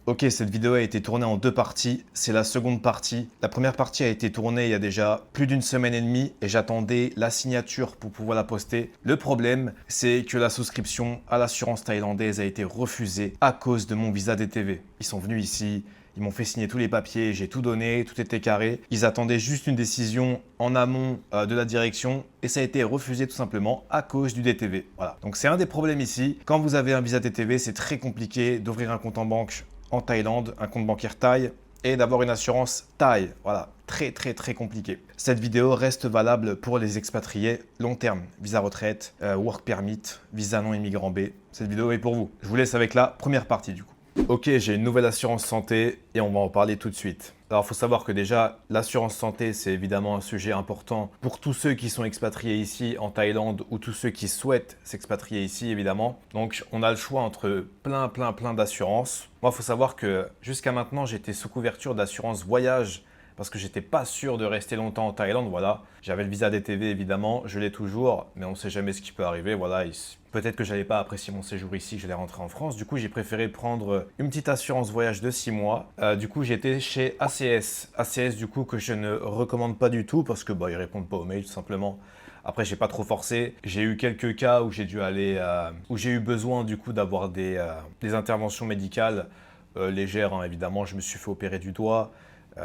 Ok, cette vidéo a été tournée en deux parties, c'est la seconde partie. La première partie a été tournée il y a déjà plus d'une semaine et demie et j'attendais la signature pour pouvoir la poster. Le problème, c'est que la souscription à l'assurance thaïlandaise a été refusée à cause de mon visa DTV. Ils sont venus ici, ils m'ont fait signer tous les papiers, j'ai tout donné, tout était carré. Ils attendaient juste une décision en amont de la direction et ça a été refusé tout simplement à cause du DTV. Voilà. Donc c'est un des problèmes ici. Quand vous avez un visa DTV, c'est très compliqué d'ouvrir un compte en banque en Thaïlande, un compte bancaire thaï et d'avoir une assurance thaï. Voilà, très compliqué. Cette vidéo reste valable pour les expatriés long terme, visa retraite, work permit, visa non immigrant B. Cette vidéo est pour vous. Je vous laisse avec la première partie du coup. Ok, j'ai une nouvelle assurance santé et on va en parler tout de suite. Alors, il faut savoir que déjà, l'assurance santé, c'est évidemment un sujet important pour tous ceux qui sont expatriés ici en Thaïlande ou tous ceux qui souhaitent s'expatrier ici, évidemment. Donc, on a le choix entre plein d'assurances. Moi, il faut savoir que jusqu'à maintenant, j'étais sous couverture d'assurance voyage parce que j'étais pas sûr de rester longtemps en Thaïlande. Voilà, j'avais le visa DTV évidemment, je l'ai toujours, mais on ne sait jamais ce qui peut arriver. Voilà, peut-être que j'allais pas apprécier mon séjour ici, que j'allais rentrer en France. Du coup, j'ai préféré prendre une petite assurance voyage de 6 mois. Du coup, j'étais chez ACS. ACS, du coup, que je ne recommande pas du tout parce que ils répondent pas aux mails tout simplement. Après, j'ai pas trop forcé. J'ai eu quelques cas où j'ai dû aller, où j'ai eu besoin du coup d'avoir des interventions médicales légères, hein, évidemment. Je me suis fait opérer du doigt.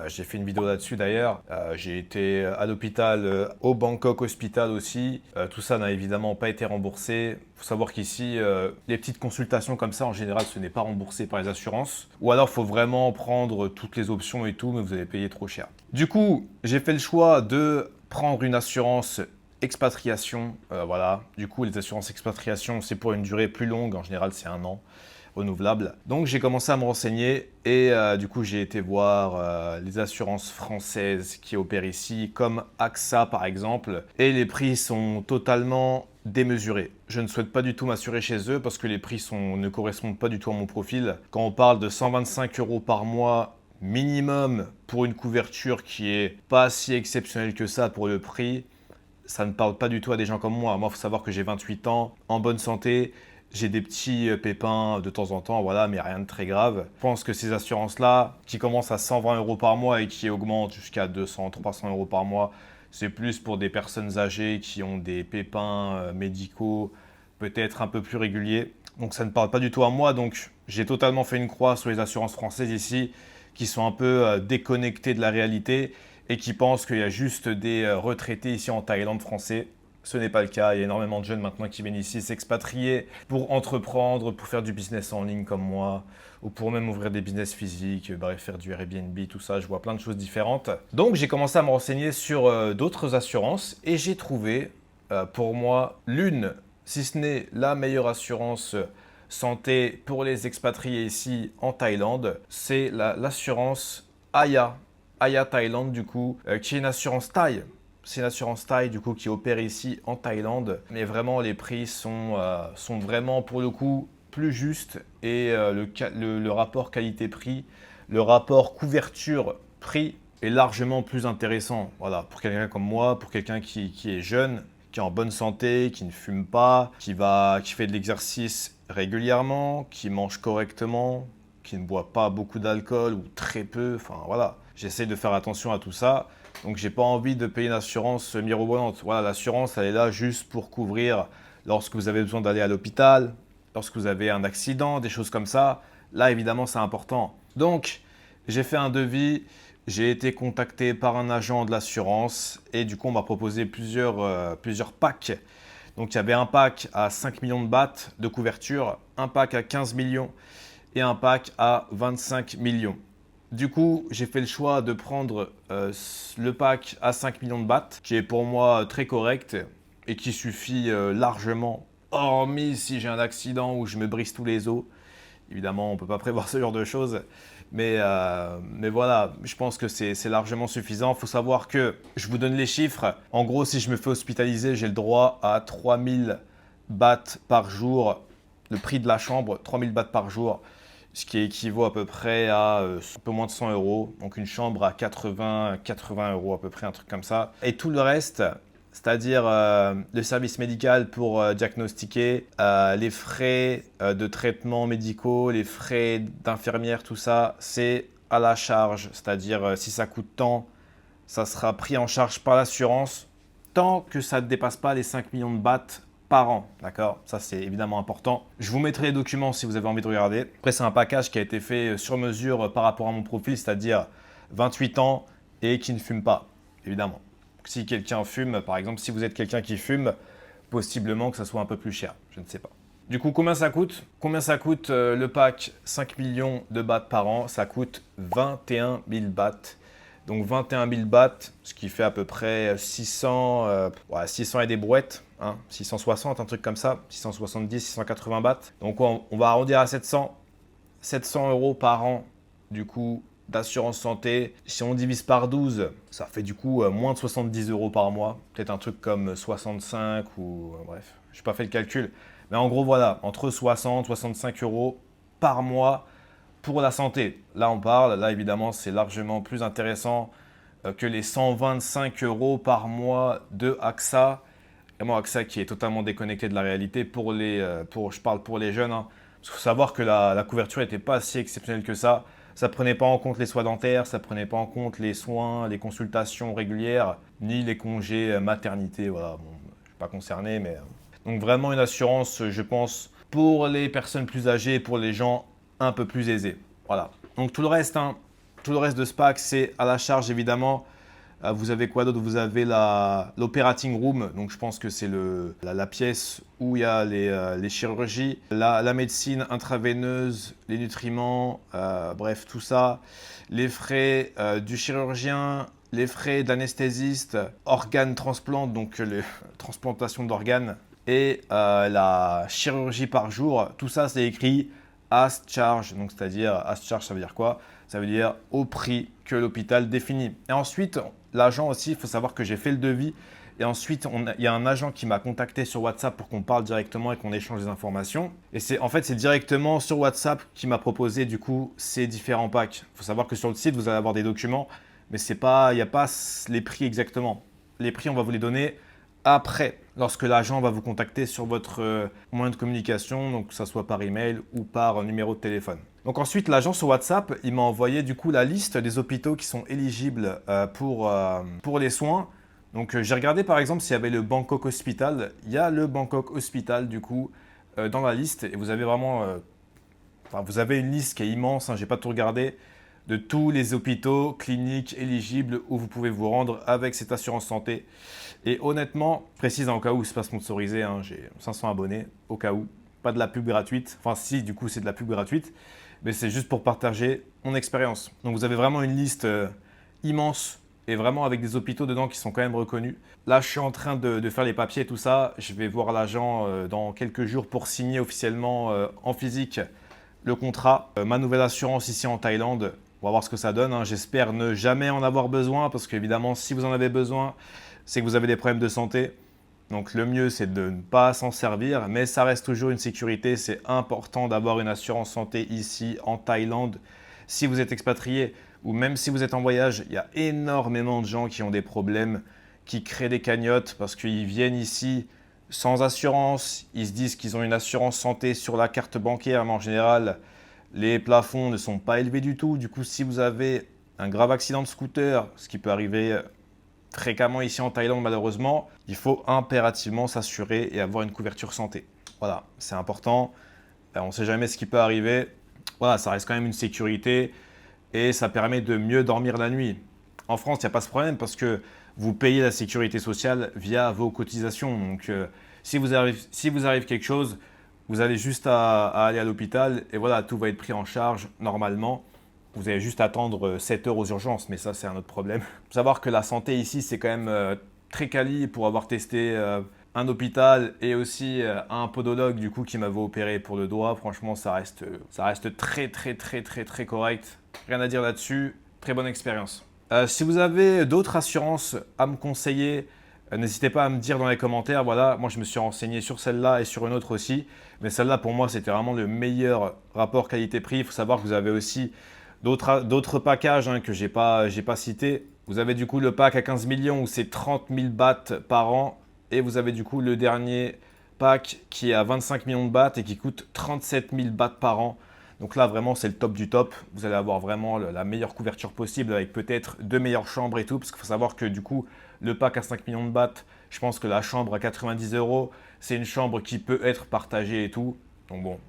J'ai fait une vidéo là-dessus d'ailleurs. J'ai été à l'hôpital, au Bangkok Hospital aussi. Tout ça n'a évidemment pas été remboursé. Il faut savoir qu'ici, les petites consultations comme ça, en général, ce n'est pas remboursé par les assurances. Ou alors, il faut vraiment prendre toutes les options et tout, mais vous allez payer trop cher. Du coup, j'ai fait le choix de prendre une assurance expatriation. Voilà. Du coup, les assurances expatriation, c'est pour une durée plus longue. En général, c'est 1 an renouvelable. Donc j'ai commencé à me renseigner et du coup j'ai été voir les assurances françaises qui opèrent ici, comme AXA par exemple, et les prix sont totalement démesurés. Je ne souhaite pas du tout m'assurer chez eux parce que les prix ne correspondent pas du tout à mon profil. Quand on parle de 125 € par mois minimum pour une couverture qui est pas si exceptionnelle que ça pour le prix, ça ne parle pas du tout à des gens comme moi. Moi, il faut savoir que j'ai 28 ans, en bonne santé. J'ai des petits pépins de temps en temps, voilà, mais rien de très grave. Je pense que ces assurances-là, qui commencent à 120 € par mois et qui augmentent jusqu'à 200, 300 € par mois, c'est plus pour des personnes âgées qui ont des pépins médicaux peut-être un peu plus réguliers. Donc ça ne parle pas du tout à moi. Donc j'ai totalement fait une croix sur les assurances françaises ici, qui sont un peu déconnectées de la réalité et qui pensent qu'il y a juste des retraités ici en Thaïlande français. Ce n'est pas le cas. Il y a énormément de jeunes maintenant qui viennent ici s'expatrier pour entreprendre, pour faire du business en ligne comme moi, ou pour même ouvrir des business physiques, bref, faire du Airbnb, tout ça. Je vois plein de choses différentes. Donc j'ai commencé à me renseigner sur d'autres assurances et j'ai trouvé pour moi l'une, si ce n'est la meilleure assurance santé pour les expatriés ici en Thaïlande, c'est l'assurance Aya. Aya Thaïlande du coup, qui est une assurance thaï. C'est une assurance thaï du coup qui opère ici en Thaïlande, mais vraiment les prix sont vraiment pour le coup plus justes et le rapport qualité-prix, le rapport couverture-prix est largement plus intéressant. Voilà, pour quelqu'un comme moi, pour quelqu'un qui est jeune, qui est en bonne santé, qui ne fume pas, qui fait de l'exercice régulièrement, qui mange correctement, qui ne boit pas beaucoup d'alcool ou très peu. Enfin voilà, j'essaie de faire attention à tout ça. Donc j'ai pas envie de payer une assurance mirobolante. Voilà, l'assurance elle est là juste pour couvrir lorsque vous avez besoin d'aller à l'hôpital, lorsque vous avez un accident, des choses comme ça. Là évidemment c'est important. Donc j'ai fait un devis, j'ai été contacté par un agent de l'assurance et du coup on m'a proposé plusieurs packs. Donc il y avait un pack à 5 millions de bahts de couverture, un pack à 15 millions et un pack à 25 millions. Du coup, j'ai fait le choix de prendre le pack à 5 millions de bahts, qui est pour moi très correct et qui suffit largement, hormis si j'ai un accident où je me brise tous les os. Évidemment, on ne peut pas prévoir ce genre de choses. Mais voilà, je pense que c'est largement suffisant. Il faut savoir que, je vous donne les chiffres, en gros, si je me fais hospitaliser, j'ai le droit à 3000 bahts par jour, le prix de la chambre, 3000 bahts par jour, ce qui équivaut à peu près à un peu moins de 100 €. Donc une chambre à 80 € à peu près, un truc comme ça. Et tout le reste, c'est-à-dire le service médical pour diagnostiquer, les frais de traitement médicaux, les frais d'infirmière, tout ça, c'est à la charge. C'est-à-dire si ça coûte tant, ça sera pris en charge par l'assurance tant que ça ne dépasse pas les 5 millions de bahts par an. D'accord? Ça, c'est évidemment important. Je vous mettrai les documents si vous avez envie de regarder. Après, c'est un package qui a été fait sur mesure par rapport à mon profil, c'est-à-dire 28 ans et qui ne fume pas, évidemment. Si quelqu'un fume, par exemple, si vous êtes quelqu'un qui fume, possiblement que ça soit un peu plus cher. Je ne sais pas. Du coup, combien ça coûte? Combien ça coûte le pack 5 millions de bahts par an? Ça coûte 21 000 bahts. Donc 21 000 bahts, ce qui fait à peu près 600, 600 et des brouettes, hein, 660, un truc comme ça, 670, 680 bahts. Donc on va arrondir à 700, 700 euros par an, du coup, d'assurance santé. Si on divise par 12, ça fait du coup moins de 70 euros par mois. Peut-être un truc comme 65 ou bref, je n'ai pas fait le calcul. Mais en gros, voilà, entre 60 et 65 euros par mois pour la santé. Là, on parle, là évidemment, c'est largement plus intéressant que les 125 euros par mois de AXA. Vraiment, AXA qui est totalement déconnecté de la réalité je parle pour les jeunes. Hein. Il faut savoir que la couverture n'était pas si exceptionnelle que ça. Ça ne prenait pas en compte les soins dentaires, ça ne prenait pas en compte les soins, les consultations régulières, ni les congés maternité. Voilà, bon, je ne suis pas concerné, mais... Donc vraiment une assurance, je pense, pour les personnes plus âgées, pour les gens un peu plus aisés. Voilà. Donc tout le reste, tout le reste de ce pack, c'est à la charge évidemment. Vous avez quoi d'autre? Vous avez l'operating room, donc je pense que c'est la pièce où il y a les chirurgies, la médecine intraveineuse, les nutriments, bref, tout ça. Les frais du chirurgien, les frais d'anesthésiste, organes transplant, donc les transplantation d'organes, et la chirurgie par jour. Tout ça, c'est écrit as charge, donc c'est-à-dire as charge, ça veut dire quoi? Ça veut dire au prix que l'hôpital définit. Et ensuite, l'agent aussi, il faut savoir que j'ai fait le devis. Et ensuite, il y a un agent qui m'a contacté sur WhatsApp pour qu'on parle directement et qu'on échange des informations. Et c'est directement sur WhatsApp qu'il m'a proposé du coup ces différents packs. Il faut savoir que sur le site, vous allez avoir des documents, mais il n'y a pas les prix exactement. Les prix, on va vous les donner après, lorsque l'agent va vous contacter sur votre moyen de communication, donc que ce soit par email ou par numéro de téléphone. Donc ensuite, l'agent sur WhatsApp, il m'a envoyé du coup la liste des hôpitaux qui sont éligibles pour les soins. Donc j'ai regardé par exemple s'il y avait le Bangkok Hospital. Il y a le Bangkok Hospital du coup dans la liste et vous avez vraiment, vous avez une liste qui est immense. Hein, j'ai pas tout regardé de tous les hôpitaux, cliniques éligibles où vous pouvez vous rendre avec cette assurance santé. Et honnêtement, je précise au cas où c'est pas sponsorisé, hein, j'ai 500 abonnés au cas où, pas de la pub gratuite. Enfin si, du coup c'est de la pub gratuite, mais c'est juste pour partager mon expérience. Donc vous avez vraiment une liste immense et vraiment avec des hôpitaux dedans qui sont quand même reconnus. Là, je suis en train de faire les papiers et tout ça. Je vais voir l'agent dans quelques jours pour signer officiellement en physique le contrat. Ma nouvelle assurance ici en Thaïlande, on va voir ce que ça donne. Hein. J'espère ne jamais en avoir besoin parce qu'évidemment, si vous en avez besoin, c'est que vous avez des problèmes de santé. Donc le mieux, c'est de ne pas s'en servir, mais ça reste toujours une sécurité. C'est important d'avoir une assurance santé ici en Thaïlande. Si vous êtes expatrié ou même si vous êtes en voyage, il y a énormément de gens qui ont des problèmes, qui créent des cagnottes parce qu'ils viennent ici sans assurance. Ils se disent qu'ils ont une assurance santé sur la carte bancaire, mais en général, les plafonds ne sont pas élevés du tout. Du coup, si vous avez un grave accident de scooter, ce qui peut arriver fréquemment ici en Thaïlande malheureusement, il faut impérativement s'assurer et avoir une couverture santé. Voilà, c'est important. On ne sait jamais ce qui peut arriver. Voilà, ça reste quand même une sécurité et ça permet de mieux dormir la nuit. En France, il n'y a pas ce problème parce que vous payez la sécurité sociale via vos cotisations. Donc, si vous arrive quelque chose, vous allez juste à aller à l'hôpital et voilà, tout va être pris en charge normalement. Vous allez juste attendre 7 heures aux urgences, mais ça, c'est un autre problème. Il faut savoir que la santé ici, c'est quand même très quali pour avoir testé un hôpital et aussi un podologue du coup qui m'avait opéré pour le doigt. Franchement, ça reste très correct. Rien à dire là-dessus. Très bonne expérience. Si vous avez d'autres assurances à me conseiller, n'hésitez pas à me dire dans les commentaires. Voilà, moi je me suis renseigné sur celle-là et sur une autre aussi. Mais celle-là, pour moi, c'était vraiment le meilleur rapport qualité-prix. Il faut savoir que vous avez aussi d'autres packages que j'ai pas cités. Vous avez du coup le pack à 15 millions où c'est 30 000 bahts par an. Et vous avez du coup le dernier pack qui est à 25 millions de bahts et qui coûte 37 000 bahts par an. Donc là, vraiment, c'est le top du top. Vous allez avoir vraiment la meilleure couverture possible avec peut-être 2 meilleures chambres et tout. Parce qu'il faut savoir que du coup, le pack à 5 millions de bahts, je pense que la chambre à 90 euros, c'est une chambre qui peut être partagée et tout. Donc bon,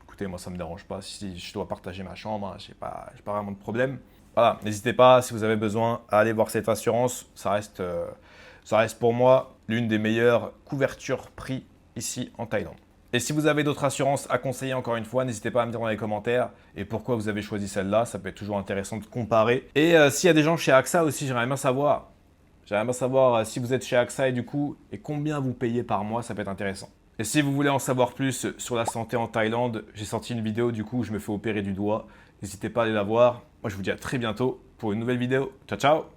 écoutez, moi, ça ne me dérange pas si je dois partager ma chambre. Hein, j'ai pas vraiment de problème. Voilà, n'hésitez pas, si vous avez besoin, à aller voir cette assurance. Ça reste pour moi l'une des meilleures couvertures prix ici en Thaïlande. Et si vous avez d'autres assurances à conseiller, encore une fois, n'hésitez pas à me dire dans les commentaires et pourquoi vous avez choisi celle-là. Ça peut être toujours intéressant de comparer. Et s'il y a des gens chez AXA aussi, j'aimerais bien savoir. J'aimerais bien savoir si vous êtes chez AXA et du coup, et combien vous payez par mois, ça peut être intéressant. Et si vous voulez en savoir plus sur la santé en Thaïlande, j'ai sorti une vidéo du coup où je me fais opérer du doigt. N'hésitez pas à aller la voir. Moi, je vous dis à très bientôt pour une nouvelle vidéo. Ciao, ciao!